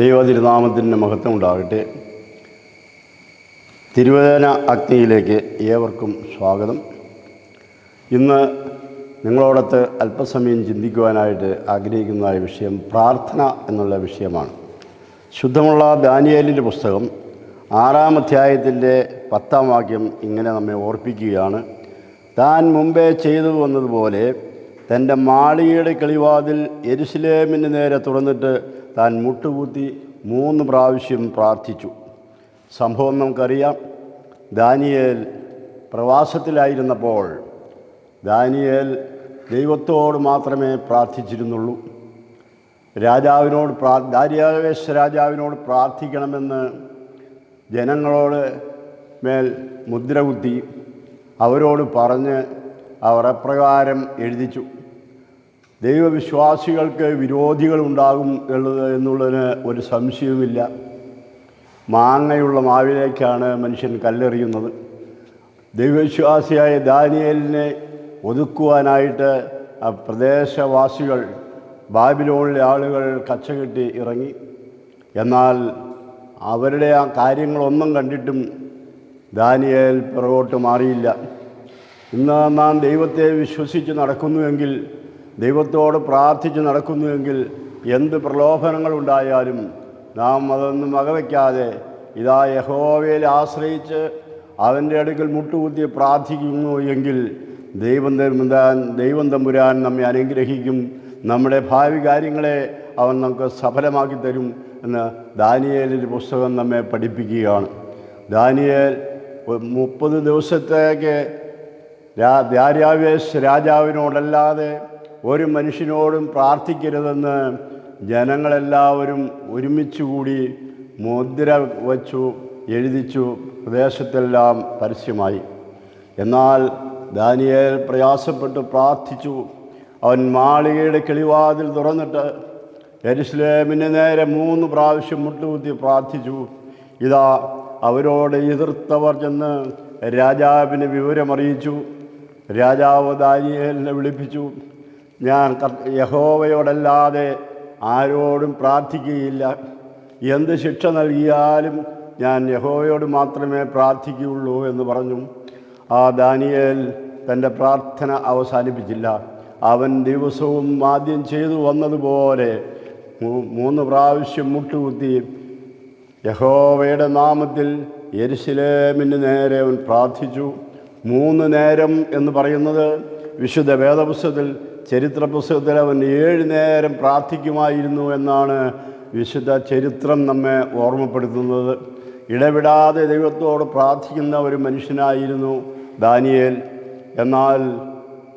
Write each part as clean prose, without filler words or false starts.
ദൈവതിരുനാമത്തിൻ്റെ മഹത്വം ഉണ്ടാകട്ടെ. തിരുവചന അഗ്നിയിലേക്ക് ഏവർക്കും സ്വാഗതം. ഇന്ന് നിങ്ങളോടൊത്ത് അല്പസമയം ചിന്തിക്കുവാനായിട്ട് ആഗ്രഹിക്കുന്ന വിഷയം പ്രാർത്ഥന എന്നുള്ള വിഷയമാണ്. ശുദ്ധമുള്ള ദാനിയേലിൻ്റെ പുസ്തകം 6-ാം അധ്യായത്തിൻ്റെ 10-ാം വാക്യം ഇങ്ങനെ നമ്മെ ഓർപ്പിക്കുകയാണ്. താൻ മുമ്പേ ചെയ്തു വന്നതുപോലെ തൻ്റെ മാളികയുടെ കിളിവാതിൽ യെരുശലേമിന് നേരെ തുറന്നിട്ട് താൻ മുട്ടുകുത്തി 3 പ്രാവശ്യം പ്രാർത്ഥിച്ചു. സംഭവം നമുക്കറിയാം. ദാനിയേൽ പ്രവാസത്തിലായിരുന്നപ്പോൾ ദാനിയേൽ ദൈവത്തോട് മാത്രമേ പ്രാർത്ഥിച്ചിരുന്നുള്ളൂ. ദാരിയാവേശ രാജാവിനോട് പ്രാർത്ഥിക്കണമെന്ന് ജനങ്ങളോട് മേൽ മുദ്ര കുത്തി അവരോട് പറഞ്ഞ് അവർ അപ്രകാരം എഴുതിച്ചു. ദൈവവിശ്വാസികൾക്ക് വിരോധികളുണ്ടാകും എന്നുള്ളതിന് ഒരു സംശയവുമില്ല. മാങ്ങയുള്ള മാവിലേക്കാണ് മനുഷ്യൻ കല്ലെറിയുന്നത്. ദൈവവിശ്വാസിയായ ദാനിയേലിനെ ഒതുക്കുവാനായിട്ട് ആ പ്രദേശവാസികൾ, ബാബിലോണിലെ ആളുകൾ കച്ചകെട്ടി ഇറങ്ങി. എന്നാൽ അവരുടെ ആ കാര്യങ്ങളൊന്നും കണ്ടിട്ടും ദാനിയേൽ പുറകോട്ട് മാറിയില്ല. ഇന്ന് നാം ദൈവത്തെ വിശ്വസിച്ച് നടക്കുന്നുവെങ്കിൽ, ദൈവത്തോട് പ്രാർത്ഥിച്ച് നടക്കുന്നുവെങ്കിൽ, എന്ത് പ്രലോഭനങ്ങളുണ്ടായാലും നാം അതൊന്നും വകവയ്ക്കാതെ ഇതാ യഹോവയിൽ ആശ്രയിച്ച് അവൻ്റെ അടുക്കൽ മുട്ടുകുത്തി പ്രാർത്ഥിക്കുന്നു എങ്കിൽ ദൈവം തമ്പുരാൻ നമ്മെ അനുഗ്രഹിക്കും. നമ്മുടെ ഭാവി കാര്യങ്ങളെ അവൻ നമുക്ക് സഫലമാക്കി തരും എന്ന് ദാനിയേലിൻ്റെ പുസ്തകം നമ്മെ പഠിപ്പിക്കുകയാണ്. ദാനിയേൽ 30 ദിവസത്തേക്ക് ദാരിയാവേശ രാജാവിനോടല്ലാതെ ഒരു മനുഷ്യനോടും പ്രാർത്ഥിക്കരുതെന്ന് ജനങ്ങളെല്ലാവരും ഒരുമിച്ച് കൂടി മുദ്ര വച്ചു എഴുതിച്ചു. പ്രദേശത്തെല്ലാം പരസ്യമായി. എന്നാൽ ദാനിയേൽ പ്രയാസപ്പെട്ട് പ്രാർത്ഥിച്ചു. അവൻ മാളികയുടെ കിളിവാതിൽ തുറന്നിട്ട് യെരുശലേമിന് നേരെ 3 പ്രാവശ്യം മുട്ടുകുത്തി പ്രാർത്ഥിച്ചു. ഇതാ അവരോട് എതിർത്തവർ ചെന്ന് രാജാവിന് വിവരമറിയിച്ചു. രാജാവ് ദാനിയേലിനെ വിളിപ്പിച്ചു. ഞാൻ യഹോവയോടല്ലാതെ ആരോടും പ്രാർത്ഥിക്കുകയില്ല. എന്ത് ശിക്ഷ നൽകിയാലും ഞാൻ യഹോവയോട് മാത്രമേ പ്രാർത്ഥിക്കുകയുള്ളൂ എന്ന് പറഞ്ഞു. ആ ദാനിയേൽ തൻ്റെ പ്രാർത്ഥന അവസാനിപ്പിച്ചില്ല. അവൻ ദിവസവും ആദ്യം ചെയ്തു വന്നതുപോലെ 3 പ്രാവശ്യം മുട്ടുകുത്തി യഹോവയുടെ നാമത്തിൽ യെരുശലേമിന് നേരെ അവൻ പ്രാർത്ഥിച്ചു. 3 നേരം എന്ന് പറയുന്നത് വിശുദ്ധ വേദപുസ്തകത്തിൽ, ചരിത്ര പുസ്തകത്തിൽ അവൻ 7 നേരം പ്രാർത്ഥിക്കുമായിരുന്നു എന്നാണ് വിശുദ്ധ ചരിത്രം നമ്മെ ഓർമ്മപ്പെടുത്തുന്നത്. ഇടവിടാതെ ദൈവത്തോട് പ്രാർത്ഥിക്കുന്ന ഒരു മനുഷ്യനായിരുന്നു ദാനിയേൽ. എന്നാൽ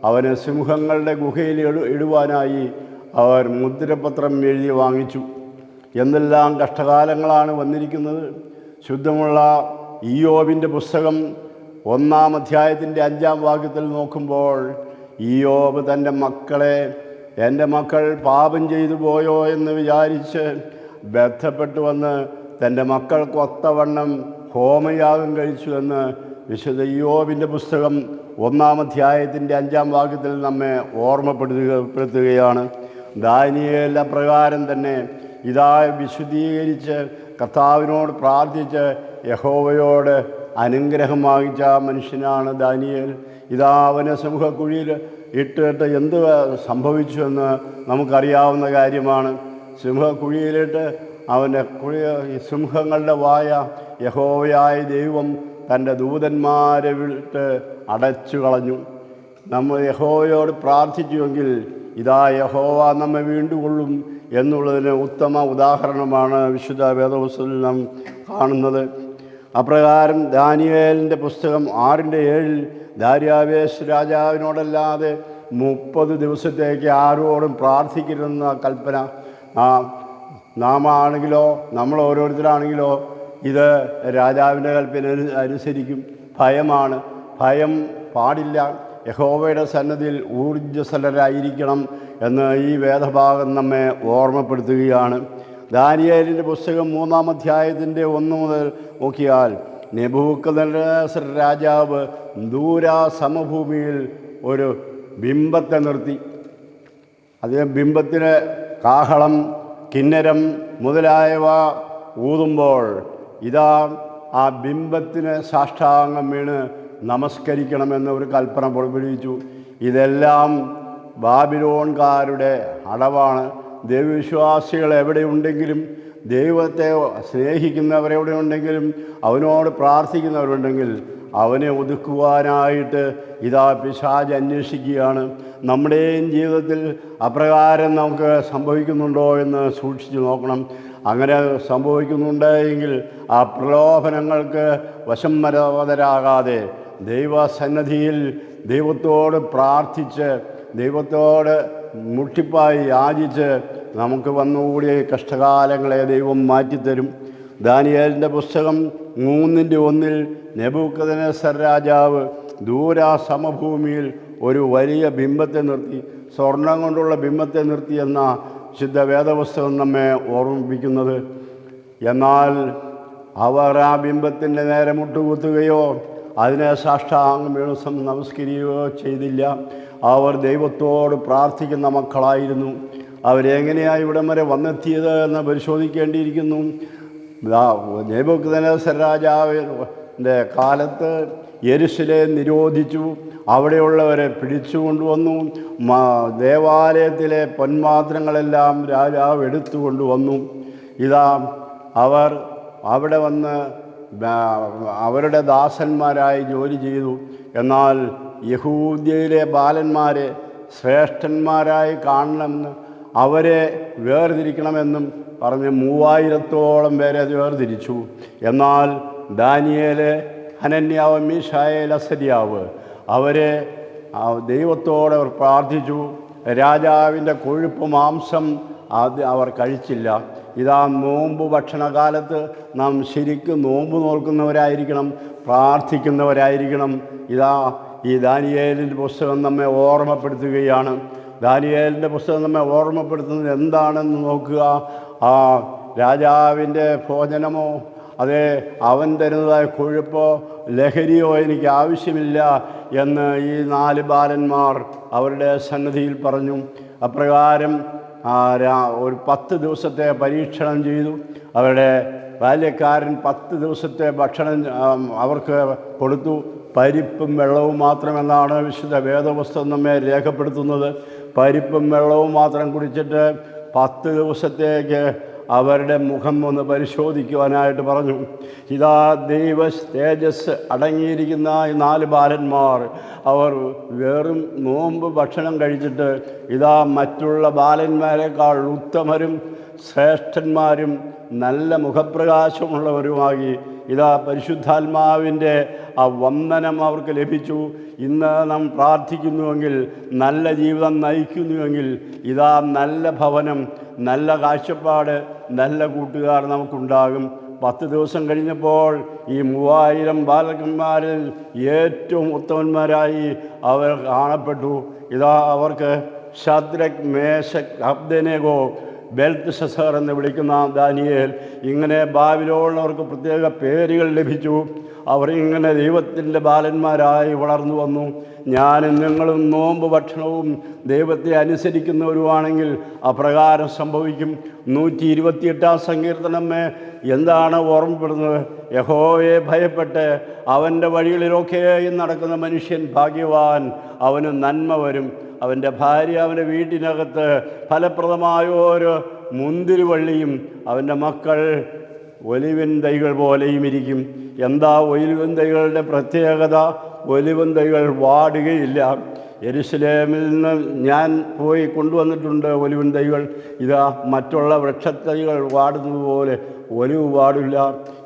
അവന് സിംഹങ്ങളുടെ ഗുഹയിൽ ഇടുവാനായി അവർ മുദ്രപത്രം എഴുതി വാങ്ങിച്ചു. എന്തെല്ലാം കഷ്ടകാലങ്ങളാണ് വന്നിരിക്കുന്നത്. ശുദ്ധമുള്ള ഇയ്യോബിൻ്റെ പുസ്തകം 1-ാം അധ്യായത്തിൻ്റെ 5-ാം വാക്യത്തിൽ നോക്കുമ്പോൾ ഇയ്യോബ് തൻ്റെ മക്കളെ, എൻ്റെ മക്കൾ പാപം ചെയ്തു പോയോ എന്ന് വിചാരിച്ച് ബന്ധപ്പെട്ടു വന്ന് തൻ്റെ മക്കൾക്ക് ഒത്തവണ്ണം ഹോമയാഗം കഴിച്ചു എന്ന് വിശുദ്ധ ഇയ്യോബിൻ്റെ പുസ്തകം 1-ാം അധ്യായത്തിൻ്റെ 5-ാം വാക്യത്തിൽ നമ്മെ ഓർമ്മപ്പെടുത്തുകയാണ്. ദാനിയേൽ അപ്രകാരം തന്നെ ഇതാ വിശുദ്ധീകരിച്ച് കർത്താവിനോട് പ്രാർത്ഥിച്ച് യഹോവയോട് അനുഗ്രഹം വാങ്ങിച്ച മനുഷ്യനാണ് ദാനിയേൽ. ഇതാ അവനെ സിംഹക്കുഴിയിൽ ഇട്ടിട്ട് എന്ത് സംഭവിച്ചു എന്ന് നമുക്കറിയാവുന്ന കാര്യമാണ്. സിംഹക്കുഴിയിലിട്ട് അവൻ്റെ സിംഹങ്ങളുടെ വായ യഹോവയായ ദൈവം തൻ്റെ ദൂതന്മാരെ വിട്ട് അടച്ചു കളഞ്ഞു. നമ്മൾ യഹോവയോട് പ്രാർത്ഥിച്ചുവെങ്കിൽ ഇതാ യഹോവ നമ്മെ വീണ്ടുകൊള്ളും എന്നുള്ളതിന് ഉത്തമ ഉദാഹരണമാണ് വിശുദ്ധ വേദപുസ്തകത്തിൽ നാം കാണുന്നത്. അപ്രകാരം ദാനിയേലിൻ്റെ പുസ്തകം 6-7 ദാരിയാവേശ രാജാവിനോടല്ലാതെ 30 ദിവസത്തേക്ക് ആരോടും പ്രാർത്ഥിക്കരുതെന്ന കൽപ്പന. നാം ആണെങ്കിലോ നമ്മൾ ഓരോരുത്തരാണെങ്കിലോ ഇത് രാജാവിൻ്റെ കൽപ്പന അനുസരിക്കും. ഭയമാണ്. ഭയം പാടില്ല. യഹോവയുടെ സന്നിധിയിൽ ഊർജ്ജസ്വലരായിരിക്കണം എന്ന് ഈ വേദഭാഗം നമ്മെ ഓർമ്മപ്പെടുത്തുകയാണ്. ദാനിയേലിൻ്റെ പുസ്തകം 3-ാം അധ്യായത്തിൻ്റെ 1 മുതൽ നോക്കിയാൽ നെബൂഖദ്നേസർ രാജാവ് ദൂരാ സമഭൂമിയിൽ ഒരു ബിംബത്തെ നിർത്തി. അതേ ബിംബത്തിന് കാഹളം, കിന്നരം മുതലായവ ഊതുമ്പോൾ ഇതാ ആ ബിംബത്തിന് സാഷ്ടാംഗം വീണ് നമസ്കരിക്കണമെന്ന് ഒരു കൽപ്പന പുറപ്പെടുവിച്ചു. ഇതെല്ലാം ബാബിലോൺകാരുടെ അടവാണ്. ദൈവവിശ്വാസികൾ എവിടെയുണ്ടെങ്കിലും, ദൈവത്തെ സ്നേഹിക്കുന്നവരെവിടെ ഉണ്ടെങ്കിലും, അവനോട് പ്രാർത്ഥിക്കുന്നവരുണ്ടെങ്കിൽ അവനെ ഒതുക്കുവാനായിട്ട് ഇതാ പിശാച് അന്വേഷിക്കുകയാണ്. നമ്മുടെയും ജീവിതത്തിൽ അപ്രകാരം നമുക്ക് സംഭവിക്കുന്നുണ്ടോ എന്ന് സൂക്ഷിച്ചു നോക്കണം. അങ്ങനെ സംഭവിക്കുന്നുണ്ടെങ്കിൽ ആ പ്രലോഭനങ്ങൾക്ക് വശംവദരാകാതെ ദൈവസന്നിധിയിൽ ദൈവത്തോട് പ്രാർത്ഥിച്ച്, ദൈവത്തോട് മുട്ടിപ്പായി യാചിച്ച് നമുക്ക് വന്നുകൂടിയ കഷ്ടകാലങ്ങളെ ദൈവം മാറ്റിത്തരും. ദാനിയേലിൻ്റെ പുസ്തകം 3:1 നെബൂഖദ്നേസർ രാജാവ് ദൂരാ സമഭൂമിയിൽ ഒരു വലിയ ബിംബത്തെ നിർത്തി, സ്വർണം കൊണ്ടുള്ള ബിംബത്തെ നിർത്തി എന്ന വിശുദ്ധ വേദപുസ്തകം നമ്മെ ഓർമ്മിപ്പിക്കുന്നത്. എന്നാൽ അവർ ആ ബിംബത്തിൻ്റെ നേരെ മുട്ടുകുത്തുകയോ അതിനെ സാഷ്ടാംഗം വീണ് നമസ്കരിക്കുകയോ ചെയ്തില്ല. അവർ ദൈവത്തോട് പ്രാർത്ഥിക്കുന്ന മക്കളായിരുന്നു. അവരെങ്ങനെയാണ് ഇവിടം വരെ വന്നെത്തിയത് എന്ന് പരിശോധിക്കേണ്ടിയിരിക്കുന്നു. നെബൂഖദ്നേസർ രാജാവിൻ്റെ കാലത്ത് യെരുശലേം നിരോധിച്ചു. അവിടെയുള്ളവരെ പിടിച്ചു കൊണ്ടുവന്നു. ദേവാലയത്തിലെ പൊന്മാത്രങ്ങളെല്ലാം രാജാവ് എടുത്തു കൊണ്ടുവന്നു. ഇതാ അവർ അവിടെ വന്ന് അവരുടെ ദാസന്മാരായി ജോലി ചെയ്തു. എന്നാൽ യഹൂദ്യയിലെ ബാലന്മാരെ ശ്രേഷ്ഠന്മാരായി കാണണമെന്ന്, അവരെ വേർതിരിക്കണമെന്നും പറഞ്ഞ് 3000-ഓളം പേരെ വേർതിരിച്ചു. എന്നാൽ ദാനിയേല്, ഹനന്യാവ്, മീശായേൽ, അസര്യാവ് അവരെ ദൈവത്തോടെ അവർ പ്രാർത്ഥിച്ചു. രാജാവിൻ്റെ കൊഴുപ്പ് മാംസം അവർ കഴിച്ചില്ല. ഇതാ നോമ്പ് ഭക്ഷണകാലത്ത് നാം ശരിക്കും നോമ്പ് നോക്കുന്നവരായിരിക്കണം, പ്രാർത്ഥിക്കുന്നവരായിരിക്കണം. ഇതാ ഈ ദാനിയേലിൻ്റെ പുസ്തകം നമ്മെ ഓർമ്മപ്പെടുത്തുകയാണ്. ദാനിയേലിൻ്റെ പുസ്തകം നമ്മെ ഓർമ്മപ്പെടുത്തുന്നത് എന്താണെന്ന് നോക്കുക. ആ രാജാവിൻ്റെ ഭോജനമോ അതെ അവൻ തരുന്നതായ കൊഴുപ്പോ ലഹരിയോ എനിക്ക് ആവശ്യമില്ല എന്ന് ഈ 4 ബാലന്മാർ അവരുടെ സന്നിധിയിൽ പറഞ്ഞു. അപ്രകാരം ഒരു 10 ദിവസത്തെ പരീക്ഷണം ചെയ്തു. അവരുടെ ബാല്യക്കാരൻ 10 ദിവസത്തെ ഭക്ഷണം അവർക്ക് കൊടുത്തു. പരിപ്പും വെള്ളവും മാത്രമെന്നാണ് വിശുദ്ധ വേദപുസ്തകം നമ്മെ രേഖപ്പെടുത്തുന്നത്. പരിപ്പും വെള്ളവും മാത്രം കുടിച്ചിട്ട് 10 ദിവസത്തേക്ക് അവരുടെ മുഖം ഒന്ന് പരിശോധിക്കുവാനായിട്ട് പറഞ്ഞു. ഇതാ ദൈവ തേജസ് അടങ്ങിയിരിക്കുന്ന ഈ 4 ബാലന്മാർ അവർ വെറും നോമ്പ് ഭക്ഷണം കഴിച്ചിട്ട് ഇതാ മറ്റുള്ള ബാലന്മാരെക്കാൾ ഉത്തമരും ശ്രേഷ്ഠന്മാരും നല്ല മുഖപ്രകാശമുള്ളവരുമായി ഇതാ പരിശുദ്ധാത്മാവിൻ്റെ ആ വന്ദനം അവർക്ക് ലഭിച്ചു. ഇന്ന് നാം പ്രാർത്ഥിക്കുന്നുവെങ്കിൽ, നല്ല ജീവിതം നയിക്കുന്നുവെങ്കിൽ ഇതാ നല്ല ഭവനം, നല്ല കാഴ്ചപ്പാട്, നല്ല കൂട്ടുകാർ നമുക്കുണ്ടാകും. 10 ദിവസം കഴിഞ്ഞപ്പോൾ ഈ 3000 ബാലകന്മാരിൽ ഏറ്റവും ഉത്തമന്മാരായി അവർ കാണപ്പെട്ടു. ഇതാ അവർക്ക് ശദ്രക്, മേശക്, അബ്ദനെഗോ, ബെൽത്ശസ്സർ എന്ന് വിളിക്കുന്ന ദാനിയേൽ, ഇങ്ങനെ ബാബിലോണിനവർക്ക് പ്രത്യേക പേരുകൾ ലഭിച്ചു. അവർ ഇങ്ങനെ ദൈവത്തിൻ്റെ ബാലന്മാരായി വളർന്നു വന്നു. ഞാനും നിങ്ങളും നോമ്പ് ഭക്ഷണവും ദൈവത്തെ അനുസരിക്കുന്നവരുമാണെങ്കിൽ അപ്രകാരം സംഭവിക്കും. 128-ാം സങ്കീർത്തനമേ എന്താണ് ഓർമ്മപ്പെടുന്നത്? യഹോവയെ ഭയപ്പെട്ട് അവൻ്റെ വഴികളിലൊക്കെയും നടക്കുന്ന മനുഷ്യൻ ഭാഗ്യവാൻ, അവന് നന്മ വരും. അവൻ്റെ ഭാര്യ അവൻ്റെ വീട്ടിനകത്ത് ഫലപ്രദമായ ഒരു മുന്തിരിവള്ളിയും അവൻ്റെ മക്കൾ ഒലിവിൻ തൈകൾ പോലെയും ഇരിക്കും. എന്താ ഒലിവിൻ തൈകളുടെ പ്രത്യേകത? ഒലിവിൻ തൈകൾ വാടുകയില്ല. യെരുശലേമിൽ നിന്ന് ഞാൻ പോയി കൊണ്ടുവന്നിട്ടുണ്ട് ഒലിവിൻ തൈകൾ. ഇതാ മറ്റുള്ള വൃക്ഷത്തൈകൾ വാടുന്നതുപോലെ ഒലിവ് പാടില്ല.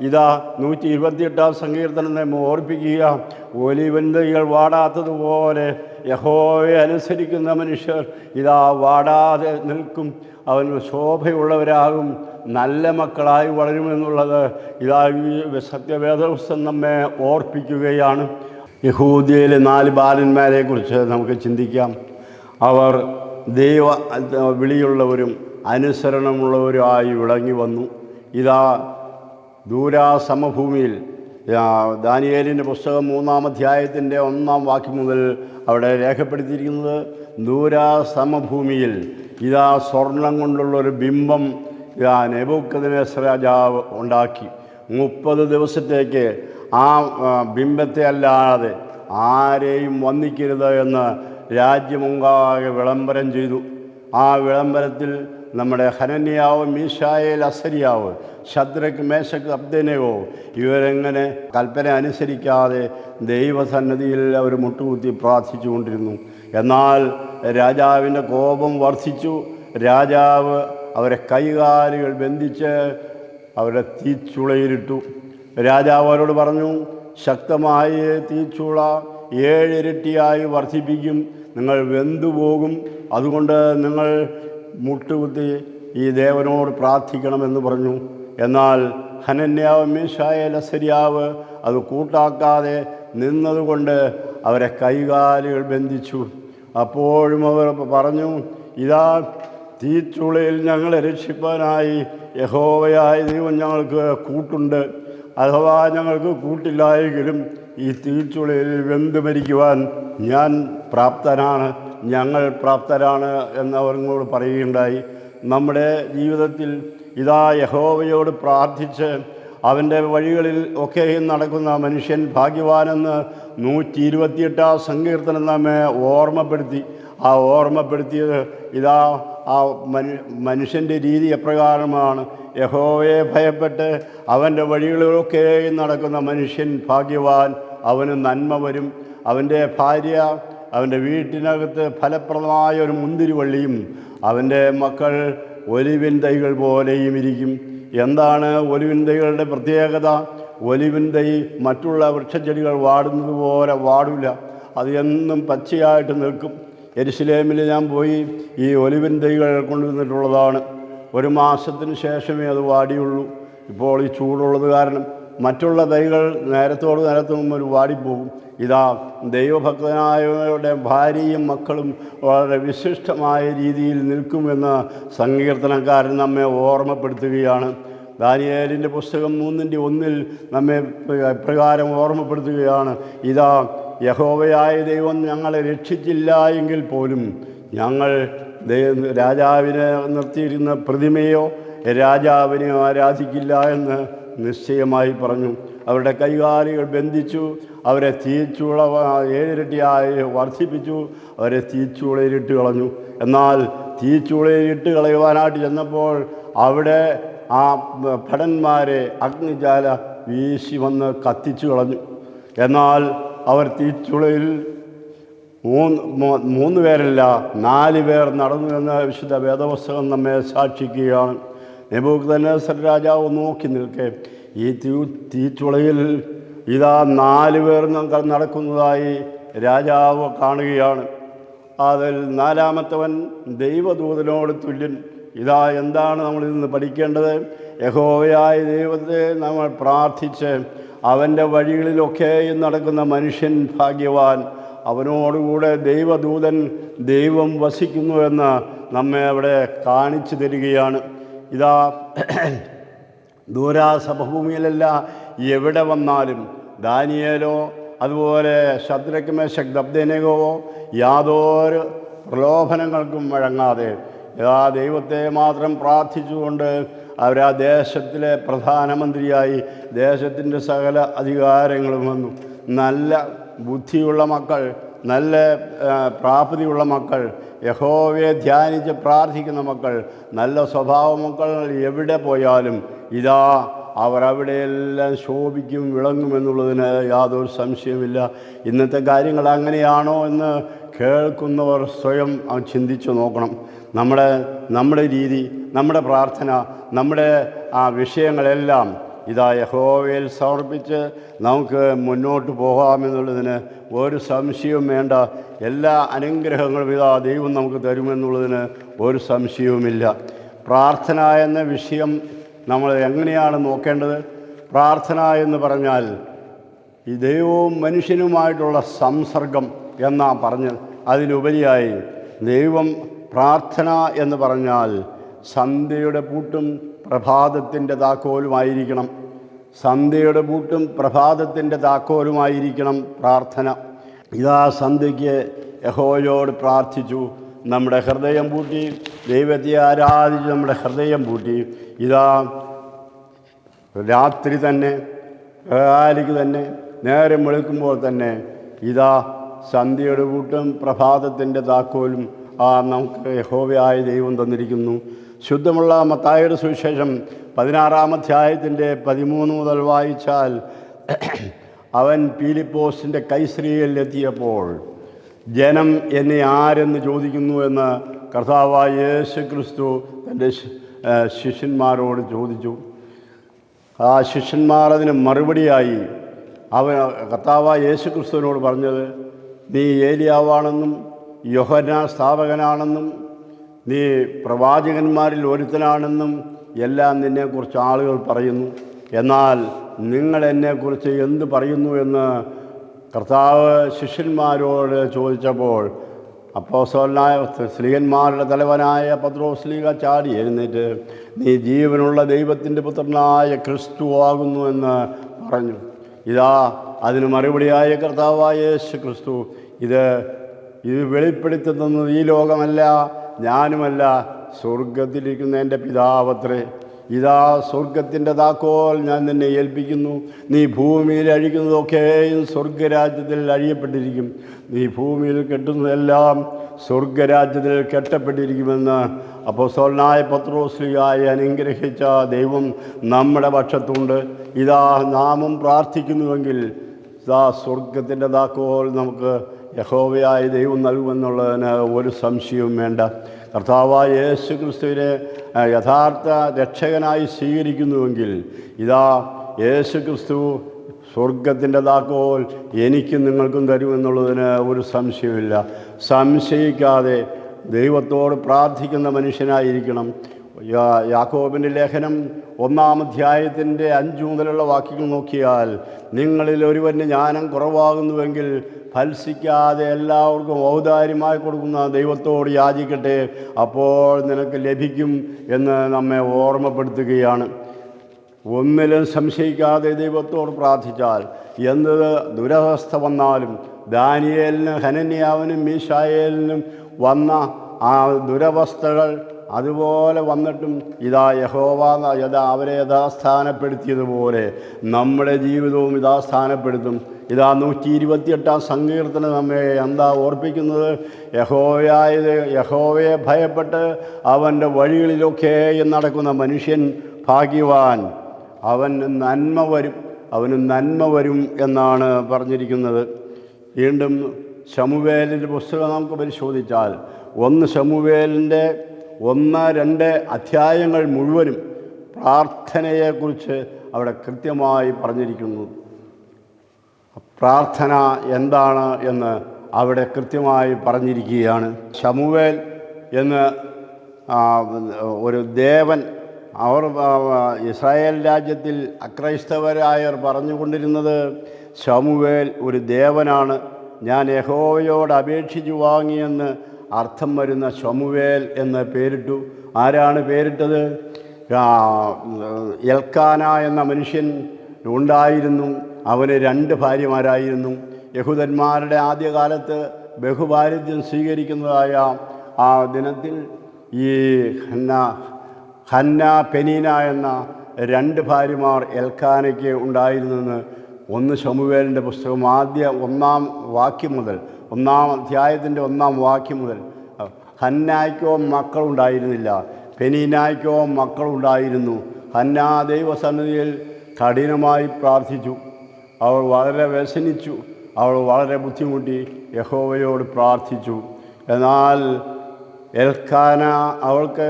ഇതാ 128-ാം സങ്കീർത്തനം നമ്മെ ഓർപ്പിക്കുക, ഒലിവിൻ തൈകൾ വാടാത്തതുപോലെ യഹോവയെ അനുസരിക്കുന്ന മനുഷ്യർ ഇതാ വാടാതെ നിൽക്കും. അവൻ ശോഭയുള്ളവരാകും, നല്ല മക്കളായി വളരുമെന്നുള്ളത് ഇതാ ഈ സത്യവേദപുസ്തകം നമ്മെ ഓർപ്പിക്കുകയാണ്. യഹൂദ്യയിലെ 4 ബാലന്മാരെക്കുറിച്ച് നമുക്ക് ചിന്തിക്കാം. അവർ ദൈവ വിളിയുള്ളവരും അനുസരണമുള്ളവരുമായി വിളങ്ങി വന്നു. ഇതാ ദൂരാ സമഭൂമിയിൽ ദാനിയേലിൻ്റെ പുസ്തകം 3-ാം അധ്യായത്തിൻ്റെ 1-ാം വാക്യം മുതൽ അവിടെ രേഖപ്പെടുത്തിയിരിക്കുന്നത്, ദൂരാസമഭൂമിയിൽ ഇതാ സ്വർണം കൊണ്ടുള്ളൊരു ബിംബം നെബൂഖദ്നേസർ രാജാവ് ഉണ്ടാക്കി. 30 ദിവസത്തേക്ക് ആ ബിംബത്തെ അല്ലാതെ ആരെയും വന്ദിക്കരുത് എന്ന് രാജ്യമൊന്നാകെ വിളംബരം ചെയ്തു. ആ വിളംബരത്തിൽ നമ്മുടെ ഹനന്യാവ്, മീശായേൽ, അസരിയാവ്, ശദ്രക്ക്, മേശക്ക്, അബ്ദനെഗോ ഇവരെങ്ങനെ കൽപ്പന അനുസരിക്കാതെ ദൈവസന്നിധിയിൽ അവർ മുട്ടുകുത്തി പ്രാർത്ഥിച്ചു കൊണ്ടിരുന്നു. എന്നാൽ രാജാവിൻ്റെ കോപം വർദ്ധിച്ചു. രാജാവ് അവരെ കൈകാലുകൾ ബന്ധിച്ച് അവരുടെ തീച്ചുളയിലിട്ടു. രാജാവ് അവരോട് പറഞ്ഞു, ശക്തമായ തീച്ചുള 7 ഇരട്ടിയായി വർദ്ധിപ്പിക്കും, നിങ്ങൾ വെന്തുപോകും. അതുകൊണ്ട് നിങ്ങൾ മുട്ടുകുത്തി ഈ ദേവനോട് പ്രാർത്ഥിക്കണമെന്ന് പറഞ്ഞു. എന്നാൽ ഹനന്യാവ്, മീശായേൽ, അസരിയാവ് അത് കൂട്ടാക്കാതെ നിന്നതുകൊണ്ട് അവരെ കൈകാലുകൾ ബന്ധിച്ചു. അപ്പോഴും അവർ പറഞ്ഞു, ഇതാ തീച്ചുളയിൽ ഞങ്ങളെ രക്ഷിപ്പാനായി യഹോവയായ ദൈവം ഞങ്ങൾക്ക് കൂട്ടുണ്ട്. അഥവാ ഞങ്ങൾക്ക് കൂട്ടില്ലായെങ്കിലും ഈ തീച്ചുളയിൽ വെന്ത് മരിക്കുവാൻ ഞാൻ പ്രാപ്തനാണ്, ഞങ്ങൾ പ്രാപ്തരാണ് എന്നവരോട് പറയുകയുണ്ടായി. നമ്മുടെ ജീവിതത്തിൽ ഇതാ യഹോവയോട് പ്രാർത്ഥിച്ച് അവൻ്റെ വഴികളിൽ ഒക്കെയും നടക്കുന്ന മനുഷ്യൻ ഭാഗ്യവാനെന്ന് 128-ാം സങ്കീർത്തനം നമ്മെ ഓർമ്മപ്പെടുത്തി. ആ ഓർമ്മപ്പെടുത്തിയത് ഇതാ ആ മനുഷ്യൻ്റെ രീതി എപ്രകാരമാണ്. യഹോവയെ ഭയപ്പെട്ട് അവൻ്റെ വഴികളിലൊക്കെയും നടക്കുന്ന മനുഷ്യൻ ഭാഗ്യവാൻ, അവന് നന്മ വരും. അവൻ്റെ ഭാര്യ അവൻ്റെ വീട്ടിനകത്ത് ഫലപ്രദമായ ഒരു മുന്തിരിവള്ളിയും അവൻ്റെ മക്കൾ ഒലിവിൻ തൈകൾ പോലെയും ഇരിക്കും. എന്താണ് ഒലിവിൻ തൈകളുടെ പ്രത്യേകത? ഒലിവിൻ തൈ മറ്റുള്ള വൃക്ഷച്ചെടികൾ വാടുന്നത് പോലെ വാടില്ല, അത് എന്നും പച്ചയായിട്ട് നിൽക്കും. യെരുശലേമിൽ ഞാൻ പോയി ഈ ഒലിവിൻ തൈകൾ കൊണ്ടുവന്നിട്ടുള്ളതാണ്. 1 മാസത്തിന് ശേഷമേ അത് വാടിയുള്ളൂ. ഇപ്പോൾ ഈ ചൂടുള്ളത് കാരണം മറ്റുള്ള തൈകൾ നേരത്തോട് ഒരു വാടിപ്പോകും. ഇതാ ദൈവഭക്തനായവരുടെ ഭാര്യയും മക്കളും വളരെ വിശിഷ്ടമായ രീതിയിൽ നിൽക്കുമെന്ന് സങ്കീർത്തനക്കാരൻ നമ്മെ ഓർമ്മപ്പെടുത്തുകയാണ്. ദാനിയേലിൻ്റെ പുസ്തകം 3-1 നമ്മെ പ്രകാരം ഓർമ്മപ്പെടുത്തുകയാണ്, ഇതാ യഹോവയായ ദൈവം ഞങ്ങളെ രക്ഷിച്ചില്ല എങ്കിൽ പോലും ഞങ്ങൾ രാജാവിനെ നിർത്തിയിരുന്ന പ്രതിമയോ രാജാവിനെയോ ആരാധിക്കില്ല എന്ന് നിശ്ചയമായി പറഞ്ഞു. അവരുടെ കൈകാലുകൾ ബന്ധിച്ചു, അവരെ തീച്ചുള 7 ഇരട്ടിയായി വർദ്ധിപ്പിച്ചു, അവരെ തീച്ചുളയിലിട്ട് കളഞ്ഞു. എന്നാൽ തീച്ചുളയിലിട്ട് കളയുവാനായിട്ട് ചെന്നപ്പോൾ അവിടെ ആ ഭടന്മാരെ അഗ്നിജാല വീശി വന്ന് കത്തിച്ചു കളഞ്ഞു. എന്നാൽ അവർ തീച്ചുളയിൽ 3 പേരല്ല 4 പേർ നടന്നു എന്ന വിശുദ്ധ വേദപുസ്തകം നമ്മെ സാക്ഷിക്കുകയാണ്. നെബൂഖദ്നേസർ രാജാവ് നോക്കി നിൽക്കെ ഈ തീച്ചുളയിൽ ഇതാ 4 പേർ നടക്കുന്നതായി രാജാവ് കാണുകയാണ്. അതിൽ 4-മത്തവൻ ദൈവദൂതനോട് തുല്യൻ. ഇതാ എന്താണ് നമ്മളിൽ നിന്ന് പഠിക്കേണ്ടത്? യഹോവയായ ദൈവത്തെ നമ്മൾ പ്രാർത്ഥിച്ച് അവൻ്റെ വഴികളിലൊക്കെയും നടക്കുന്ന മനുഷ്യൻ ഭാഗ്യവാൻ, അവനോടുകൂടെ ദൈവദൂതൻ ദൈവം വസിക്കുന്നുവെന്ന് നമ്മെ അവിടെ കാണിച്ചു തരികയാണ്. ഇതാ ദൂരാസമഭൂമിയിലല്ല എവിടെ വന്നാലും ദാനിയേലോ അതുപോലെ ശദ്രക്ക്, മേശക്ക്, അബ്ദനെഗോവോ യാതൊരു പ്രലോഭനങ്ങൾക്കും വഴങ്ങാതെ ആ ദൈവത്തെ മാത്രം പ്രാർത്ഥിച്ചുകൊണ്ട് അവർ ആ ദേശത്തിലെ പ്രധാനമന്ത്രിയായി ദേശത്തിൻ്റെ സകല അധികാരങ്ങളും വന്നു. നല്ല ബുദ്ധിയുള്ള മക്കൾ, നല്ല പ്രാപ്തിയുള്ള മക്കൾ, യഹോവയെ ധ്യാനിച്ച് പ്രാർത്ഥിക്കുന്ന മക്കൾ, നല്ല സ്വഭാവ മക്കൾ എവിടെ പോയാലും ഇതാ അവർ അവിടെയെല്ലാം ശോഭിക്കും, വിളങ്ങുമെന്നുള്ളതിന് യാതൊരു സംശയമില്ല. ഇന്നത്തെ കാര്യങ്ങൾ അങ്ങനെയാണോ എന്ന് കേൾക്കുന്നവർ സ്വയം ചിന്തിച്ചു നോക്കണം. നമ്മുടെ രീതി, നമ്മുടെ പ്രാർത്ഥന, നമ്മുടെ ആ വിഷയങ്ങളെല്ലാം ഇതാ യഹോവയിൽ സമർപ്പിച്ച് നമുക്ക് മുന്നോട്ട് പോകാമെന്നുള്ളതിന് ഒരു സംശയവും വേണ്ട. എല്ലാ അനുഗ്രഹങ്ങളും ഇതാ ദൈവം നമുക്ക് തരുമെന്നുള്ളതിന് ഒരു സംശയവുമില്ല. പ്രാർത്ഥന എന്ന വിഷയം നമ്മൾ എങ്ങനെയാണ് നോക്കേണ്ടത്? പ്രാർത്ഥന എന്ന് പറഞ്ഞാൽ ഈ ദൈവവും മനുഷ്യനുമായിട്ടുള്ള സംസർഗം എന്നാ പറഞ്ഞത്. അതിലുപരിയായി ദൈവം പ്രാർത്ഥന എന്ന് പറഞ്ഞാൽ സന്ധ്യയുടെ പൂട്ടും പ്രഭാതത്തിൻ്റെ താക്കോലുമായിരിക്കണം. സന്ധ്യയുടെ ബൂട്ടും പ്രഭാതത്തിൻ്റെ താക്കോലുമായിരിക്കണം പ്രാർത്ഥന. ഇതാ സന്ധ്യയ്ക്ക് യഹോവയോട് പ്രാർത്ഥിച്ചു, നമ്മുടെ ഹൃദയം പൂട്ടി ദൈവത്തെ ആരാധിച്ച് നമ്മുടെ ഹൃദയം പൂട്ടി. ഇതാ രാത്രി തന്നെ കാലിക്ക് തന്നെ നേരം വെളുക്കുമ്പോൾ തന്നെ ഇതാ സന്ധ്യയുടെ ബൂട്ടും പ്രഭാതത്തിൻ്റെ താക്കോലും നമുക്ക് യഹോവയായ ദൈവം തന്നിരിക്കുന്നു. ശുദ്ധമുള്ള മത്തായിയുടെ സുവിശേഷം 16-ാം അധ്യായത്തിൻ്റെ 13 മുതൽ വായിച്ചാൽ, അവൻ പീലിപ്പോസിൻ്റെ കൈസരിയയിലെത്തിയപ്പോൾ ജനം എന്നെ ആരെന്ന് ചോദിക്കുന്നു എന്ന് കർത്താവായ യേശു ക്രിസ്തു തൻ്റെ ശിഷ്യന്മാരോട് ചോദിച്ചു. ആ ശിഷ്യന്മാർ അതിന് മറുപടിയായി കർത്താവായ യേശു ക്രിസ്തുവിനോട് പറഞ്ഞത്, നീ ഏലിയാവാണെന്നും യോഹന്നാൻ സ്ഥാപകനാണെന്നും നീ പ്രവാചകന്മാരിൽ ഒരുത്തനാണെന്നും എല്ലാം നിന്നെക്കുറിച്ച് ആളുകൾ പറയുന്നു. എന്നാൽ നിങ്ങൾ എന്നെക്കുറിച്ച് എന്ത് പറയുന്നു എന്ന് കർത്താവ് ശിഷ്യന്മാരോട് ചോദിച്ചപ്പോൾ അപ്പോസ്തലനായ സ്ലീഹന്മാരുടെ തലവനായ പത്രോസ് ശ്ലീഹ ചാടി എഴുന്നേറ്റ്, നീ ജീവനുള്ള ദൈവത്തിൻ്റെ പുത്രനായ ക്രിസ്തുവാകുന്നു എന്ന് പറഞ്ഞു. ഇതാ അതിന് മറുപടിയായ കർത്താവായ യേശു ക്രിസ്തു, ഇത് വെളിപ്പെടുത്തി തന്നത് ഈ ലോകമല്ല, ഞാനുമല്ല, സ്വർഗത്തിലിരിക്കുന്ന എൻ്റെ പിതാവത്രേ. ഇതാ സ്വർഗത്തിൻ്റെ താക്കോൽ ഞാൻ നിന്നെ ഏൽപ്പിക്കുന്നു. നീ ഭൂമിയിൽ അഴിക്കുന്നതൊക്കെയും സ്വർഗരാജ്യത്തിൽ അഴിയപ്പെട്ടിരിക്കും, നീ ഭൂമിയിൽ കെട്ടുന്നതെല്ലാം സ്വർഗരാജ്യത്തിൽ കെട്ടപ്പെട്ടിരിക്കുമെന്ന് അപ്പോസ്തലനായ പത്രോസ് ശ്ലീഹായെ അനുഗ്രഹിച്ച ദൈവം നമ്മുടെ പക്ഷത്തുണ്ട്. ഇതാ നാമും പ്രാർത്ഥിക്കുന്നുവെങ്കിൽ ഇതാ സ്വർഗത്തിൻ്റെ താക്കോൽ നമുക്ക് യഹോവയായ ദൈവം നൽകുമെന്നുള്ളതിന് ഒരു സംശയവും വേണ്ട. കർത്താവായ യേശു ക്രിസ്തുവിനെ യഥാർത്ഥ രക്ഷകനായി സ്വീകരിക്കുന്നുവെങ്കിൽ ഇതാ യേശു ക്രിസ്തു സ്വർഗത്തിൻ്റെ താക്കോൽ എനിക്കും നിങ്ങൾക്കും തരുമെന്നുള്ളതിന് ഒരു സംശയമില്ല. സംശയിക്കാതെ ദൈവത്തോട് പ്രാർത്ഥിക്കുന്ന മനുഷ്യനായിരിക്കണം. യാക്കോബിൻ്റെ ലേഖനം 1-ാം അധ്യായത്തിൻ്റെ 5 മുതലുള്ള വാക്യങ്ങൾ നോക്കിയാൽ, നിങ്ങളിൽ ഒരുവന് ജ്ഞാനം കുറവാകുന്നുവെങ്കിൽ ഫൽസിക്കാതെ എല്ലാവർക്കും ഔദാര്യമായി കൊടുക്കുന്ന ദൈവത്തോട് യാചിക്കട്ടെ, അപ്പോൾ നിനക്ക് ലഭിക്കും എന്ന് നമ്മെ ഓർമ്മപ്പെടുത്തുകയാണ്. ഒന്നിലും സംശയിക്കാതെ ദൈവത്തോട് പ്രാർത്ഥിച്ചാൽ എന്ത് ദുരവസ്ഥ വന്നാലും, ദാനിയേലിനും ഹനന്യാവിനും മീശായേലിനും വന്ന ആ ദുരവസ്ഥകൾ അതുപോലെ വന്നിട്ടും ഇതാ യഹോവ അവരെ യഥാസ്ഥാനപ്പെടുത്തിയതുപോലെ നമ്മുടെ ജീവിതവും യഥാസ്ഥാനപ്പെടുത്തും. ഇതാ 128-ാം സങ്കീർത്തനം നമ്മെ എന്താ ഓർപ്പിക്കുന്നത്? യഹോവയെ ഭയപ്പെട്ട് അവൻ്റെ വഴികളിലൊക്കെയും നടക്കുന്ന മനുഷ്യൻ ഭാഗ്യവാൻ, അവന് നന്മ വരും എന്നാണ് പറഞ്ഞിരിക്കുന്നത്. വീണ്ടും ശമൂവേലിൻ്റെ പുസ്തകം നമുക്ക് പരിശോധിച്ചാൽ 1 ശമൂവേലിൻ്റെ 1-2 അധ്യായങ്ങൾ മുഴുവനും പ്രാർത്ഥനയെക്കുറിച്ച് അവിടെ കൃത്യമായി പറഞ്ഞിരിക്കുന്നു. പ്രാർത്ഥന എന്താണ് എന്ന് അവിടെ കൃത്യമായി പറഞ്ഞിരിക്കുകയാണ്. ശമൂവേൽ എന്ന് ഒരു ദേവൻ, അവർ ഇസ്രായേൽ രാജ്യത്തിൽ അക്രൈസ്തവരായവർ പറഞ്ഞുകൊണ്ടിരുന്നത് ശമൂവേൽ ഒരു ദേവനാണ്, ഞാൻ യഹോവയോട് അപേക്ഷിച്ചു വാങ്ങിയെന്ന് അർത്ഥം വരുന്ന ശമൂവേൽ എന്ന് പേരിട്ടു. ആരാണ് പേരിട്ടത്? എൽക്കാന എന്ന മനുഷ്യൻ ഉണ്ടായിരുന്നു. അവന് 2 ഭാര്യമാരായിരുന്നു. യഹൂദന്മാരുടെ ആദ്യകാലത്ത് ബഹുഭാര്യത്വം സ്വീകരിക്കുന്നതായ ആ ദിനത്തിൽ ഈ ഹന്ന പെനീന എന്ന 2 ഭാര്യമാർ എൽക്കാനയ്ക്ക് ഉണ്ടായിരുന്നെന്ന് 1 ശമൂവേലിൻ്റെ പുസ്തകം 1-ാം വാക്യം മുതൽ 1-ാം അധ്യായത്തിൻ്റെ 1-ാം വാക്യം മുതൽ. ഹന്നായ്ക്കോ മക്കളുണ്ടായിരുന്നില്ല, പെനീനായ്ക്കോ മക്കളുണ്ടായിരുന്നു. ഹന്ന ദൈവസന്നിധിയിൽ കഠിനമായി പ്രാർത്ഥിച്ചു. അവൾ വളരെ വ്യസനിച്ചു, അവൾ വളരെ ബുദ്ധിമുട്ടി യഹോവയോട് പ്രാർത്ഥിച്ചു. എന്നാൽ എൽക്കാന അവൾക്ക്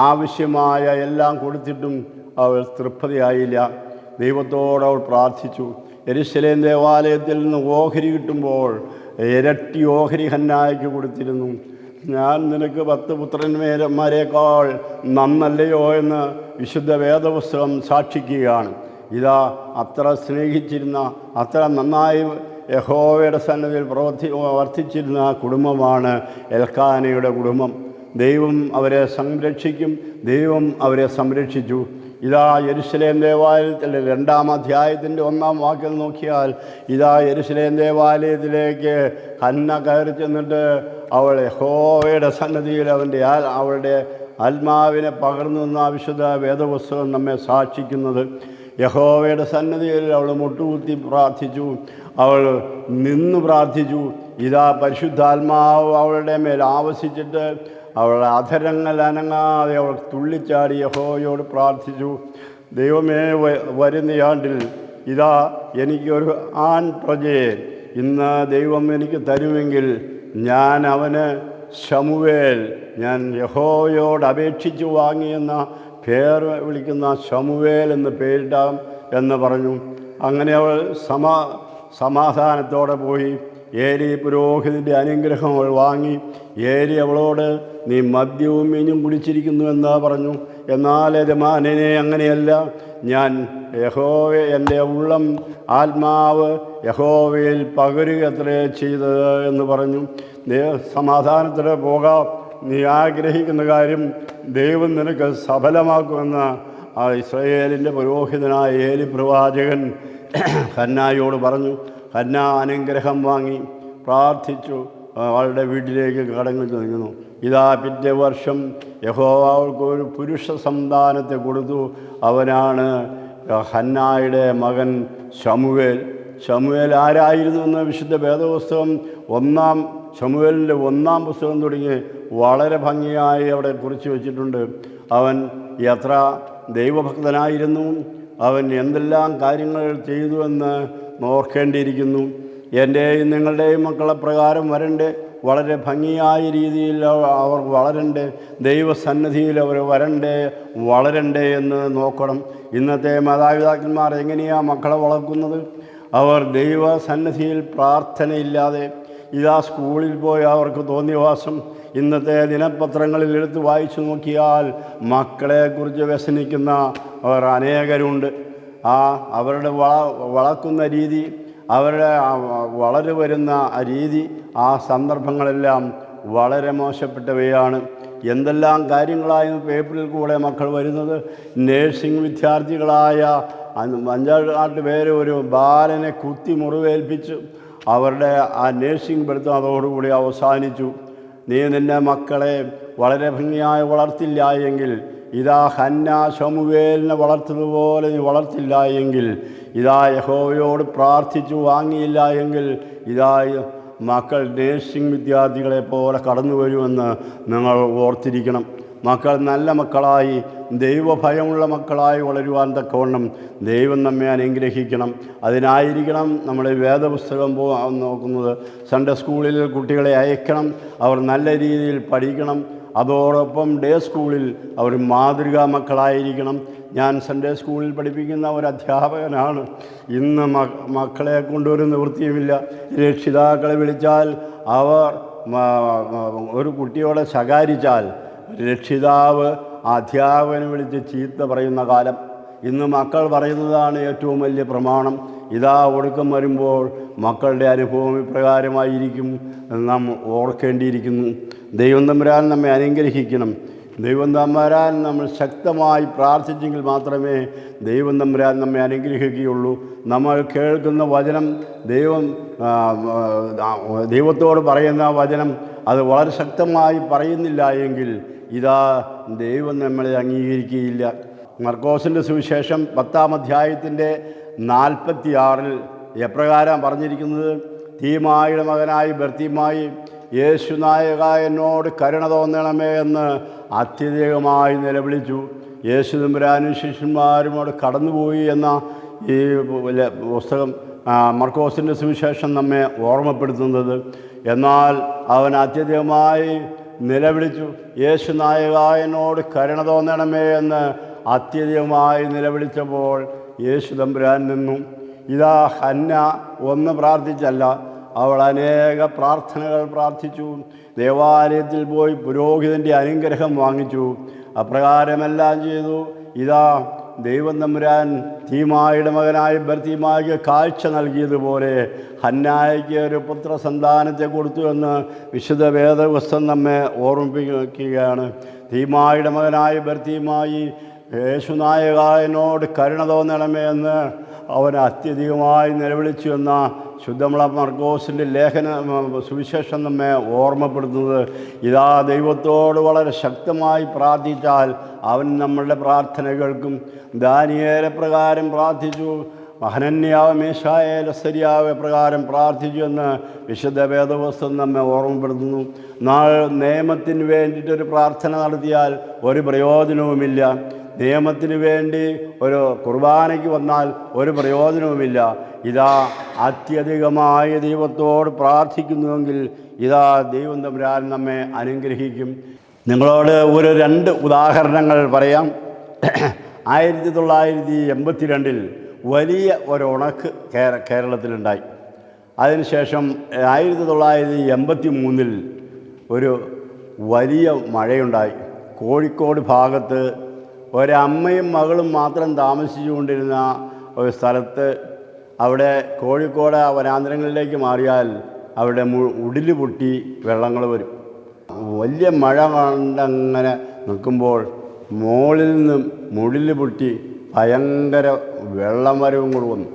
ആവശ്യമായ എല്ലാം കൊടുത്തിട്ടും അവൾ തൃപ്തിയായില്ല. ദൈവത്തോട് അവൾ പ്രാർത്ഥിച്ചു. യെരൂശലേം ദേവാലയത്തിൽ നിന്ന് ഓഹരി കിട്ടുമ്പോൾ ഇരട്ടി ഓഹരി ഹന്നായ്ക്ക് കൊടുത്തിരുന്നു. ഞാൻ നിനക്ക് 10 പുത്രന്മാരേക്കാൾ നന്നല്ലയോ എന്ന് വിശുദ്ധ വേദപുസ്തകം സാക്ഷിക്കുകയാണ്. ഇതാ അത്ര സ്നേഹിച്ചിരുന്ന, അത്ര നന്നായി യഹോവയുടെ സന്നിധിയിൽ വർത്തിച്ചിരുന്ന കുടുംബമാണ് എൽക്കാനയുടെ കുടുംബം. ദൈവം അവരെ സംരക്ഷിക്കും, ദൈവം അവരെ സംരക്ഷിച്ചു. ഇതാ യെരുശലേം ദേവാലയത്തിൽ 2-ാം അധ്യായത്തിൻ്റെ 1-ാം വാക്യം നോക്കിയാൽ ഇതാ യെരുശലേം ദേവാലയത്തിലേക്ക് ഹന്ന കയറി ചെന്നിട്ട് അവൾ യഹോവയുടെ സന്നിധിയിൽ അവളുടെ ആത്മാവിനെ പകർന്നു എന്ന വിശുദ്ധ വേദപുസ്തകം നമ്മെ സാക്ഷിക്കുന്നത്. യഹോവയുടെ സന്നിധിയിൽ അവൾ മുട്ടുകുത്തി പ്രാർത്ഥിച്ചു, അവൾ നിന്ന് പ്രാർത്ഥിച്ചു. ഇതാ പരിശുദ്ധാത്മാവ് അവളുടെ മേൽ ആവസിച്ചിട്ട് അവളുടെ അധരങ്ങൾ അനങ്ങാതെ അവൾ തുള്ളിച്ചാടി യഹോവയോട് പ്രാർത്ഥിച്ചു, ദൈവമേ, വരുന്നയാണ്ടിൽ ഇതാ എനിക്കൊരു ആൺ പ്രജയെ ഇന്ന് ദൈവം എനിക്ക് തരുമെങ്കിൽ ഞാൻ അവന് ശമൂവേൽ, ഞാൻ യഹോവയോട് അപേക്ഷിച്ചു വാങ്ങിയെന്ന പേർ വിളിക്കുന്ന ശമൂവേൽ എന്ന് പേരിടാം എന്ന് പറഞ്ഞു. അങ്ങനെ അവൾ സമാധാനത്തോടെ പോയി. ഏലി പുരോഹിതൻ്റെ അനുഗ്രഹം അവൾ വാങ്ങി. ഏലി അവളോട്, നീ മദ്യവും മീനും കുടിച്ചിരിക്കുന്നു എന്ന് പറഞ്ഞു. എന്നാൽ യജമാനനെ, അങ്ങനെയല്ല, ഞാൻ എൻ്റെ ഉള്ളം ആത്മാവ് യഹോവയിൽ പകരുകയത്രേ ചെയ്തത് എന്ന് പറഞ്ഞു. സമാധാനത്തോടെ പോകാം, നീ ആഗ്രഹിക്കുന്ന കാര്യം ദൈവം നിനക്ക് സഫലമാക്കുമെന്ന് ആ ഇസ്രായേലിൻ്റെ പുരോഹിതനായ ഏലി പ്രവാചകൻ ഹന്നായോട് പറഞ്ഞു. ഹന്ന അനുഗ്രഹം വാങ്ങി പ്രാർത്ഥിച്ചു, അവളുടെ വീട്ടിലേക്ക് കടന്നു ചെന്നു. ഇതാ പിറ്റേ വർഷം യഹോവ അവൾക്ക് ഒരു പുരുഷ സന്താനത്തെ കൊടുത്തു. അവനാണ് ഹന്നായുടെ മകൻ ശമൂവേൽ. ശമൂവേൽ ആരായിരുന്നു എന്ന് വിശുദ്ധ വേദപുസ്തകം ശമൂവേലിൻ്റെ 1-ാം പുസ്തകം തുടങ്ങി വളരെ ഭംഗിയായി അവിടെ കുറിച്ച് വച്ചിട്ടുണ്ട്. അവൻ എത്ര ദൈവഭക്തനായിരുന്നു, അവൻ എന്തെല്ലാം കാര്യങ്ങൾ ചെയ്തു എന്ന് ഓർക്കേണ്ടിയിരിക്കുന്നു. എൻ്റെയും നിങ്ങളുടെയും മക്കളെ പ്രകാരം വരണ്ടേ, വളരെ ഭംഗിയായ രീതിയിൽ അവർ വളരണ്ടേ, ദൈവസന്നിധിയിൽ അവർ വളരണ്ടേ എന്ന് നോക്കണം. ഇന്നത്തെ മാതാപിതാക്കന്മാർ എങ്ങനെയാണ് മക്കളെ വളർത്തുന്നത്? അവർ ദൈവസന്നിധിയിൽ പ്രാർത്ഥനയില്ലാതെ ഇതാ സ്കൂളിൽ പോയി അവർക്ക് തോന്നിയവാസം. ഇന്നത്തെ ദിനപത്രങ്ങളിൽ എടുത്ത് വായിച്ചു നോക്കിയാൽ മക്കളെക്കുറിച്ച് വ്യസനിക്കുന്ന അവർ അനേകരുണ്ട്. അവരുടെ വളർത്തുന്ന രീതി, അവരുടെ വളരു വരുന്ന രീതി, ആ സന്ദർഭങ്ങളെല്ലാം വളരെ മോശപ്പെട്ടവയാണ്. എന്തെല്ലാം കാര്യങ്ങളായിരുന്നു പേപ്പറിൽ കൂടെ മക്കൾ വരുന്നത്. നേഴ്സിംഗ് വിദ്യാർത്ഥികളായ 5-8 പേര് ഒരു ബാലനെ കുത്തി മുറിവേൽപ്പിച്ചു. അവരുടെ ആ നേഴ്സിംഗ് പഠിത്തം അതോടുകൂടി അവസാനിച്ചു. നീ നിൻ്റെ മക്കളെ വളരെ ഭംഗിയായി വളർത്തില്ല എങ്കിൽ, ഇതാ ഹന്ന ശമൂവേലിനെ വളർത്തതുപോലെ നീ വളർത്തില്ല എങ്കിൽ, ഇതാ യഹോവയോട് പ്രാർത്ഥിച്ചു വാങ്ങിയില്ല എങ്കിൽ, ഇതാ മക്കൾ നേഴ്സിംഗ് വിദ്യാർത്ഥികളെ പോലെ കടന്നു വരുമെന്ന് നിങ്ങൾ ഓർത്തിരിക്കണം. മക്കൾ നല്ല മക്കളായി, ദൈവഭയമുള്ള മക്കളായി വളരുവാൻ തക്കവണ്ണം ദൈവം നമ്മെ അനുഗ്രഹിക്കണം. അതിനായിരിക്കണം നമ്മൾ വേദപുസ്തകം നോക്കുന്നത്. സൺഡേ സ്കൂളിൽ കുട്ടികളെ അയക്കണം, അവർ നല്ല രീതിയിൽ പഠിക്കണം. അതോടൊപ്പം ഡേ സ്കൂളിൽ അവർ മാതൃകാ മക്കളായിരിക്കണം. ഞാൻ സൺഡേ സ്കൂളിൽ പഠിപ്പിക്കുന്ന ഒരു അധ്യാപകനാണ്. ഇന്ന് മക്കളെ കൊണ്ടൊരു നിവൃത്തിയുമില്ല. രക്ഷിതാക്കളെ വിളിച്ചാൽ അവർ ഒരു കുട്ടിയോടെ ശകാരിച്ചാൽ രക്ഷിതാവ് അധ്യാപകനെ വിളിച്ച് ചീത്ത പറയുന്ന കാലം. ഇന്ന് മക്കൾ പറയുന്നതാണ് ഏറ്റവും വലിയ പ്രമാണം. ഇതാ ഒടുക്കം വരുമ്പോൾ മക്കളുടെ അനുഭവം ഇപ്രകാരമായിരിക്കും നാം ഓർക്കേണ്ടിയിരിക്കുന്നു. ദൈവം തമ്പുരാൻ നമ്മെ അനുഗ്രഹിക്കണം. ദൈവം തമ്പുരാൻ നമ്മൾ ശക്തമായി പ്രാർത്ഥിച്ചെങ്കിൽ മാത്രമേ ദൈവം തമ്പുരാൻ നമ്മെ അനുഗ്രഹിക്കുകയുള്ളൂ. നമ്മൾ കേൾക്കുന്ന വചനം, ദൈവത്തോട് പറയുന്ന വചനം അത് വളരെ ശക്തമായി പറയുന്നില്ല എങ്കിൽ ഇതാ ദൈവം നമ്മളെ അംഗീകരിക്കുകയില്ല. മർക്കോസിൻ്റെ സുവിശേഷം 10-ാം അധ്യായത്തിൻ്റെ 46-ൽ എപ്രകാരം പറഞ്ഞിരിക്കുന്നത്? തീമായുടെ മകനായി ബർത്തിമായി, യേശു നായക എന്നോട് കരുണ തോന്നണമേ എന്ന് അത്യധികമായി നിലവിളിച്ചു. യേശു തമ്പുരാനും ശിഷ്യന്മാരുമോട് കടന്നുപോയി എന്ന ഈ പുസ്തകം മർക്കോസിൻ്റെ സുവിശേഷം നമ്മെ ഓർമ്മപ്പെടുത്തുന്നത്. എന്നാൽ അവൻ അത്യധികമായി നിലവിളിച്ചു. യേശു നായക എന്നോട് കരുണ തോന്നണമേ എന്ന് അത്യധികമായി നിലവിളിച്ചപ്പോൾ യേശു തമ്പുരാൻ നിന്നു. ഇതാ ഹന്ന ഒന്ന് പ്രാർത്ഥിച്ചല്ല, അവൾ അനേക പ്രാർത്ഥനകൾ പ്രാർത്ഥിച്ചു. ദേവാലയത്തിൽ പോയി പുരോഹിതൻ്റെ അനുഗ്രഹം വാങ്ങിച്ചു. അപ്രകാരമെല്ലാം ചെയ്തു. ഇതാ ദൈവം തമ്പുരാൻ തീമായുടെ മകനായ ബർത്തിമായ്ക്ക് കാഴ്ച നൽകിയതുപോലെ ഹന്നായ്ക്ക് ഒരു പുത്രസന്താനത്തെ കൊടുത്തു എന്ന് വിശുദ്ധ വേദപുസ്തകം നമ്മെ ഓർമ്മിപ്പിക്കുകയാണ്. തീമായുടെ മകനായ ബർത്തിമായി യേശുനായക എന്നോട് കരുണ തോന്നണമേ എന്ന് അവൻ അത്യധികമായി നിലവിളിച്ചു എന്ന ശുദ്ധമുള മർക്കോസിൻ്റെ സുവിശേഷം നമ്മെ ഓർമ്മപ്പെടുത്തുന്നത്. ഇതാ ദൈവത്തോട് വളരെ ശക്തമായി പ്രാർത്ഥിച്ചാൽ അവൻ നമ്മളുടെ പ്രാർത്ഥന കേൾക്കും. ദാനിയേലെ പ്രകാരം പ്രാർത്ഥിച്ചു, ഹനന്യാവ് മീശായേൽ അസര്യാവ് പ്രകാരം പ്രാർത്ഥിച്ചു എന്ന് വിശുദ്ധ വേദപുസ്തകം നമ്മെ ഓർമ്മപ്പെടുത്തുന്നു. നിയമത്തിന് വേണ്ടിയിട്ടൊരു പ്രാർത്ഥന നടത്തിയാൽ ഒരു പ്രയോജനവുമില്ല. നിയമത്തിന് വേണ്ടി ഒരു കുർബാനയ്ക്ക് വന്നാൽ ഒരു പ്രയോജനവുമില്ല. ഇതാ അത്യധികമായി ദൈവത്തോട് പ്രാർത്ഥിക്കുന്നുവെങ്കിൽ ഇതാ ദൈവം തമ്പുരാൻ നമ്മെ അനുഗ്രഹിക്കും. നിങ്ങളോട് ഒരു 2 ഉദാഹരണങ്ങൾ പറയാം. 1982 വലിയ ഒരു ഉണക്ക് കേരളത്തിലുണ്ടായി. അതിനുശേഷം 1983 ഒരു വലിയ മഴയുണ്ടായി. കോഴിക്കോട് ഭാഗത്ത് ഒരമ്മയും മകളും മാത്രം താമസിച്ചുകൊണ്ടിരുന്ന ഒരു സ്ഥലത്ത്, അവിടെ കോഴിക്കോട് വനാന്തരങ്ങളിലേക്ക് മാറിയാൽ അവിടെ ഉടില് പൊട്ടി വെള്ളങ്ങൾ വരും. വലിയ മഴ കണ്ടങ്ങനെ നിൽക്കുമ്പോൾ മുകളിൽ നിന്നും മുടില് പൊട്ടി ഭയങ്കര വെള്ളം വരവും കൂടെ വന്നു.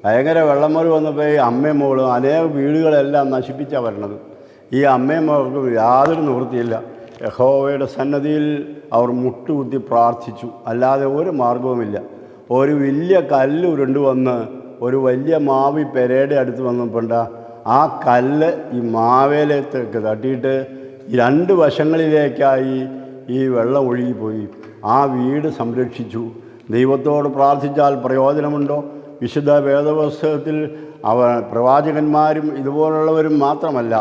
ഭയങ്കര വെള്ളം വരവ് വന്നപ്പോൾ ഈ അമ്മയും മകളും അനേക വീടുകളെല്ലാം നശിപ്പിച്ചാണ് വരണത്. ഈ അമ്മയും മകൾക്ക് യാതൊരു നിവൃത്തിയില്ല. യഹോവയുടെ സന്നദ്ധിയിൽ അവർ മുട്ടുകുത്തി പ്രാർത്ഥിച്ചു, അല്ലാതെ ഒരു മാർഗവുമില്ല. ഒരു വലിയ കല്ല് ഉരുണ്ട് വന്ന് ഒരു വലിയ മാവി പെരയുടെ അടുത്ത് വന്നപ്പോൾ ആ കല്ല് ഈ മാവേലേക്ക് തട്ടിയിട്ട് 2 വശങ്ങളിലേക്കായി ഈ വെള്ളം ഒഴുകിപ്പോയി. ആ വീട് സംരക്ഷിച്ചു. ദൈവത്തോട് പ്രാർത്ഥിച്ചാൽ പ്രയോജനമുണ്ടോ? വിശുദ്ധ വേദപുസ്തകത്തിൽ പ്രവാചകന്മാരും ഇതുപോലുള്ളവരും മാത്രമല്ല,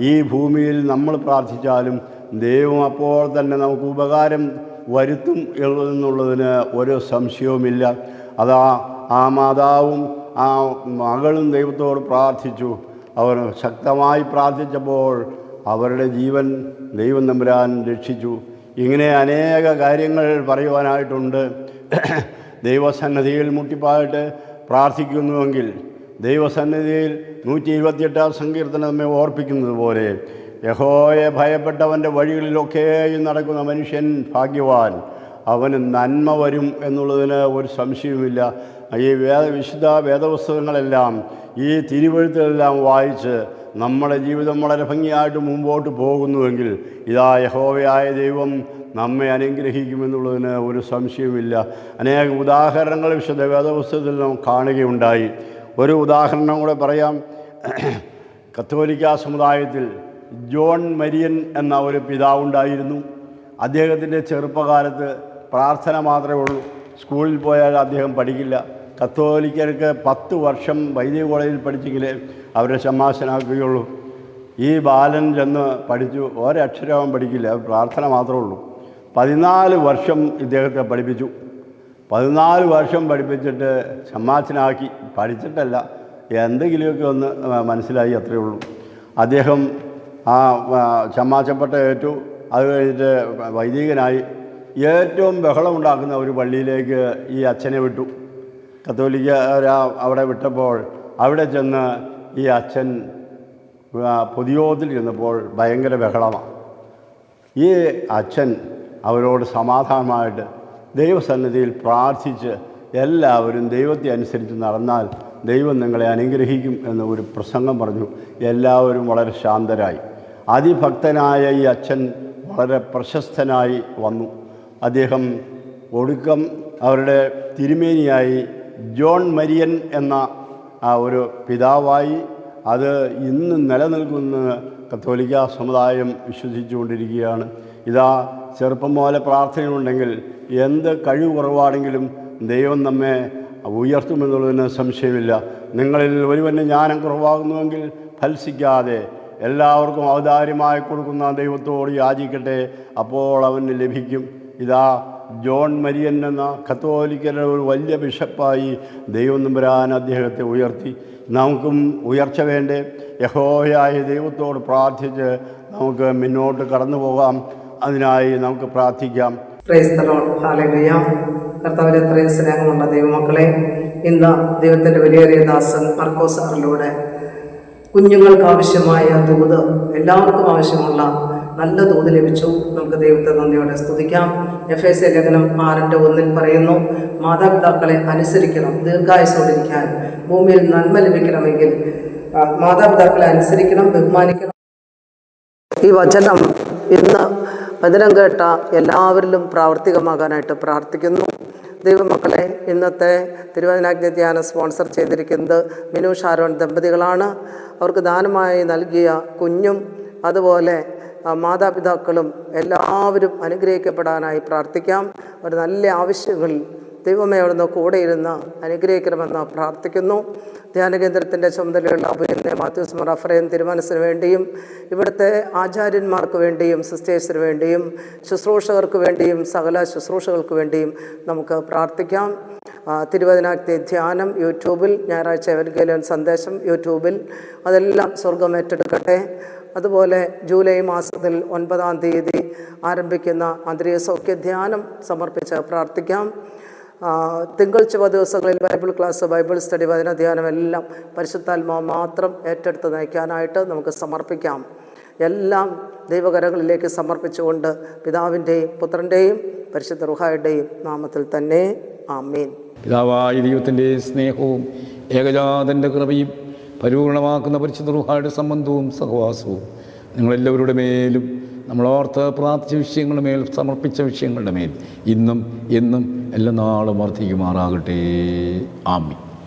ഈ ഭൂമിയിൽ നമ്മൾ പ്രാർത്ഥിച്ചാലും ദൈവം അപ്പോൾ തന്നെ നമുക്ക് ഉപകാരം വരുത്തും എന്നുള്ളതിന് ഒരു സംശയവുമില്ല. അതാ ആ മാതാവും ആ മകളും ദൈവത്തോട് പ്രാർത്ഥിച്ചു. അവർ ശക്തമായി പ്രാർത്ഥിച്ചപ്പോൾ അവരുടെ ജീവൻ ദൈവം തമ്പുരാൻ രക്ഷിച്ചു. ഇങ്ങനെ അനേക കാര്യങ്ങൾ പറയുവാനായിട്ടുണ്ട്. ദൈവസന്നിധിയിൽ മുട്ടിപ്പായിട്ട് പ്രാർത്ഥിക്കുന്നുവെങ്കിൽ ദൈവസന്നിധിയിൽ 128 സങ്കീർത്തനം നമ്മെ ഓർപ്പിക്കുന്നത് പോലെ യഹോവയെ ഭയപ്പെട്ടവൻ്റെ വഴികളിലൊക്കെയും നടക്കുന്ന മനുഷ്യൻ ഭാഗ്യവാൻ, അവന് നന്മ വരും എന്നുള്ളതിന് ഒരു സംശയവുമില്ല. ഈ വിശുദ്ധ വേദപുസ്തകങ്ങളെല്ലാം ഈ തിരുവെഴുത്തുകളെല്ലാം വായിച്ച് നമ്മുടെ ജീവിതം വളരെ ഭംഗിയായിട്ട് മുമ്പോട്ട് പോകുന്നുവെങ്കിൽ ഇതാ യഹോവയായ ദൈവം നമ്മെ അനുഗ്രഹിക്കുമെന്നുള്ളതിന് ഒരു സംശയവുമില്ല. അനേക ഉദാഹരണങ്ങൾ വിശുദ്ധ വേദപുസ്തകത്തിൽ നാം കാണുകയുണ്ടായി. ഒരു ഉദാഹരണം കൂടെ പറയാം. കത്തോലിക്ക സമുദായത്തിൽ ജോൺ മരിയൻ എന്ന ഒരു പിതാവുണ്ടായിരുന്നു. അദ്ദേഹത്തിൻ്റെ ചെറുപ്പകാലത്ത് പ്രാർത്ഥന മാത്രമേ ഉള്ളൂ. സ്കൂളിൽ പോയാൽ അദ്ദേഹം പഠിക്കില്ല. കത്തോലിക്കർക്ക് 10 വർഷം വൈദിക കോളേജിൽ പഠിച്ചെങ്കിലേ അവരെ ശമാശനാക്കുകയുള്ളൂ. ഈ ബാലൻ ചെന്ന് പഠിച്ചു, ഒരക്ഷരവും പഠിക്കില്ല, പ്രാർത്ഥന മാത്രമേ ഉള്ളൂ. 14 വർഷം ഇദ്ദേഹത്തെ പഠിപ്പിച്ചു. 14 വർഷം പഠിപ്പിച്ചിട്ട് ശമാശനാക്കി. പഠിച്ചിട്ടല്ല, എന്തെങ്കിലുമൊക്കെ ഒന്ന് മനസ്സിലായി, അത്രയേ ഉള്ളൂ. അദ്ദേഹം ആ ശമാശപ്പെട്ട ഏറ്റു. അത് കഴിഞ്ഞിട്ട് വൈദികനായി. ഏറ്റവും ബഹളമുണ്ടാക്കുന്ന ഒരു പള്ളിയിലേക്ക് ഈ അച്ഛനെ വിട്ടു. കത്തോലിക്ക അവിടെ വിട്ടപ്പോൾ അവിടെ ചെന്ന് ഈ അച്ഛൻ പൊതിയോതിൽ ഇരുന്നപ്പോൾ ഭയങ്കര ബഹളമാണ്. ഈ അച്ഛൻ അവരോട് സമാധാനമായിട്ട് ദൈവസന്നിധിയിൽ പ്രാർത്ഥിച്ച് എല്ലാവരും ദൈവത്തെ അനുസരിച്ച് നടന്നാൽ ദൈവം നിങ്ങളെ അനുഗ്രഹിക്കും എന്ന് ഒരു പ്രസംഗം പറഞ്ഞു. എല്ലാവരും വളരെ ശാന്തരായി. അതിഭക്തനായ ഈ അച്ഛൻ വളരെ പ്രശസ്തനായി വന്നു. അദ്ദേഹം ഒടുക്കം അവരുടെ തിരുമേനിയായി ജോൺ മരിയൻ എന്ന ആ ഒരു പിതാവായി. അത് ഇന്ന് നിലനിൽക്കുന്ന കത്തോലിക്ക സമുദായം വിശ്വസിച്ചുകൊണ്ടിരിക്കുകയാണ്. ഇതാ ചെറുപ്പം പോലെ പ്രാർത്ഥനയുണ്ടെങ്കിൽ എന്ത് കഴിവ് കുറവാണെങ്കിലും ദൈവം നമ്മെ ഉയർത്തുമെന്നുള്ളതിന് സംശയമില്ല. നിങ്ങളിൽ ഒരുവന് ജ്ഞാനം കുറവാകുന്നുവെങ്കിൽ ഫൽസിക്കാതെ എല്ലാവർക്കും ഔദാര്യമായി കൊടുക്കുന്ന ദൈവത്തോട് യാചിക്കട്ടെ, അപ്പോൾ അവന് ലഭിക്കും. ഇതാ ജോൺ മരിയൻ എന്ന കത്തോലിക്കരുടെ ഒരു വലിയ ബിഷപ്പായി ദൈവം തമ്പുരാൻ അദ്ദേഹത്തെ ഉയർത്തി. നമുക്കും ഉയർച്ച വേണ്ടേ? യഹോവയായ ദൈവത്തോട് പ്രാർത്ഥിച്ച് നമുക്ക് മുന്നോട്ട് കടന്നു പോകാം. അതിനായി നമുക്ക് പ്രാർത്ഥിക്കാം. Praise the Lord. ഹല്ലേലൂയ. കർത്താവിൽ എത്രയും സ്നേഹമുള്ള ദൈവമക്കളെ, ഇന്ന് ദൈവത്തിൻ്റെ വലിയ ദാസൻ മർക്കോസ് സാറിലൂടെ കുഞ്ഞുങ്ങൾക്ക് ആവശ്യമായ ദൂത്, എല്ലാവർക്കും ആവശ്യമുള്ള നല്ല തോത് ലഭിച്ചു. നമുക്ക് ദൈവത്തെ നന്ദിയോടെ സ്തുതിക്കാം. എഫേസ്യ ലേഖനം 6:1 പറയുന്നു, മാതാപിതാക്കളെ അനുസരിക്കണം, ദീർഘായുസ്സോടിരിക്കാൻ, ഭൂമിയിൽ നന്മ ലഭിക്കണമെങ്കിൽ മാതാപിതാക്കളെ അനുസരിക്കണം, ബഹുമാനിക്കണം. ഈ വചനം ഇന്ന് വചനം കേട്ട എല്ലാവരിലും പ്രാവർത്തികമാകാനായിട്ട് പ്രാർത്ഥിക്കുന്നു. ദൈവമക്കളെ, ഇന്നത്തെ തിരുവചനാഗ്നി ധ്യാനം സ്പോൺസർ ചെയ്തിരിക്കുന്നത് മിനു ഷാരോൺ ദമ്പതികളാണ്. അവർക്ക് ദാനമായി നൽകിയ കുഞ്ഞും അതുപോലെ മാതാപിതാക്കളും എല്ലാവരും അനുഗ്രഹിക്കപ്പെടാനായി പ്രാർത്ഥിക്കാം. ഒരു നല്ല ആവശ്യങ്ങളിൽ ദൈവമേ അവിടുന്ന് കൂടെ ഇരുന്ന് അനുഗ്രഹിക്കണമെന്ന് പ്രാർത്ഥിക്കുന്നു. ധ്യാനകേന്ദ്രത്തിൻ്റെ ചുമതലയുള്ള അഭിനന്ദ മാത്യൂസ് മോർ അഫ്രയം തിരുമനസിന് വേണ്ടിയും ഇവിടുത്തെ ആചാര്യന്മാർക്ക് വേണ്ടിയും സിസ്റ്റേഴ്സിന് വേണ്ടിയും ശുശ്രൂഷകർക്ക് വേണ്ടിയും സകല ശുശ്രൂഷകൾക്ക് വേണ്ടിയും നമുക്ക് പ്രാർത്ഥിക്കാം. തിരുവചനാഗ്നി ധ്യാനം യൂട്യൂബിൽ, ഞായറാഴ്ച എവൻഗേലിയൻ സന്ദേശം യൂട്യൂബിൽ, അതെല്ലാം സ്വർഗം ഏറ്റെടുക്കട്ടെ. അതുപോലെ ജൂലൈ മാസത്തിൽ 9-ാം തീയതി ആരംഭിക്കുന്ന ആന്തരിക സൗഖ്യ ധ്യാനം സമർപ്പിച്ച് പ്രാർത്ഥിക്കാം. തിങ്കൾ ചൊവ്വ ദിവസങ്ങളിൽ ബൈബിൾ ക്ലാസ്, ബൈബിൾ സ്റ്റഡി, വചനധ്യാനം എല്ലാം പരിശുദ്ധാത്മാവ് മാത്രം ഏറ്റെടുത്ത് നയിക്കാനായിട്ട് നമുക്ക് സമർപ്പിക്കാം. എല്ലാം ദൈവകരങ്ങളിലേക്ക് സമർപ്പിച്ചുകൊണ്ട് പിതാവിൻ്റെയും പുത്രൻ്റെയും പരിശുദ്ധ റൂഹായുടെയും നാമത്തിൽ തന്നെ ആമേൻ. പിതാവായ ദൈവത്തിൻ്റെ സ്നേഹവും ഏകജാതൻ്റെ കൃപയും പരിപൂർണമാക്കുന്ന പരിശുദ്ധ റൂഹായുടെ സംബന്ധവും സഹവാസവും നിങ്ങളെല്ലാവരുടെ മേലും, നമ്മളോർത്ത് പ്രാർത്ഥിച്ച വിഷയങ്ങളുടെ മേൽ, സമർപ്പിച്ച വിഷയങ്ങളുടെ മേൽ ഇന്നും എന്നും എല്ലാ നാളും വർദ്ധിക്കുമാറാകട്ടെ. ആമേൻ.